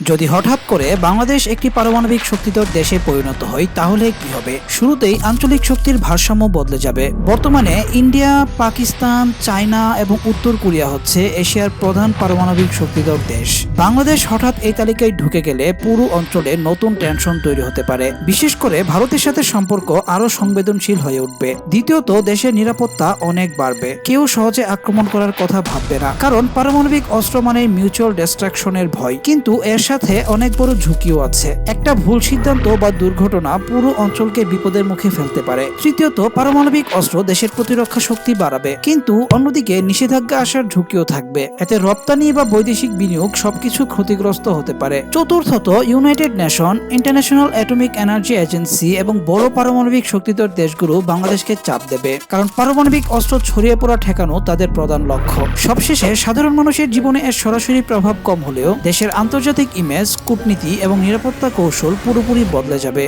যদি হঠাৎ করে বাংলাদেশ একটি পারমাণবিক শক্তিধর দেশে পরিণত হয় তাহলে কি হবে? শুরুতেই আঞ্চলিক শক্তির ভারসাম্য বদলে যাবে। বর্তমানে ইন্ডিয়া, পাকিস্তান, চায়না এবং উত্তর কোরিয়া হচ্ছে এশিয়ার প্রধান পারমাণবিক শক্তিধর দেশ। বাংলাদেশ হঠাৎ এই তালিকায় ঢুকে গেলে পুরো অঞ্চলে নতুন টেনশন তৈরি হতে পারে। বিশেষ করে ভারতের সাথে সম্পর্ক আরো সংবেদনশীল হয়ে উঠবে। দ্বিতীয়ত, দেশের নিরাপত্তা অনেক বাড়বে। কেউ সহজে আক্রমণ করার কথা ভাববে না, কারণ পারমাণবিক অস্ত্র মানে মিউচুয়াল ডিস্ট্রাকশনের ভয়। কিন্তু এর সাথে অনেক বড় ঝুঁকিও আছে। একটা ভুল সিদ্ধান্ত বা দুর্ঘটনা পুরো অঞ্চলকে বিপদের মুখে ফেলতে পারে। তৃতীয়ত, পারমাণবিক অস্ত্র দেশের প্রতিরক্ষা শক্তি বাড়াবে, কিন্তু অন্যদিকে নিষেধাজ্ঞা আসার ঝুঁকিও থাকবে। এতে রপ্তানি বা বৈদেশিক বিনিয়োগ সবকিছু ক্ষতিগ্রস্ত হতে পারে। চতুর্থত, United nation, international atomic energy agency এবং বড় পারমাণবিক শক্তিধর দেশগুলো বাংলাদেশকে চাপ দেবে, কারণ পারমাণবিক অস্ত্র ছড়িয়ে পড়া ঠেকানো তাদের প্রধান লক্ষ্য। সবশেষে, সাধারণ মানুষের জীবনে এর সরাসরি প্রভাব কম হলেও দেশের আন্তর্জাতিক ইমেজ, কূটনীতি এবং নিরাপত্তা কৌশল পুরোপুরি বদলে যাবে।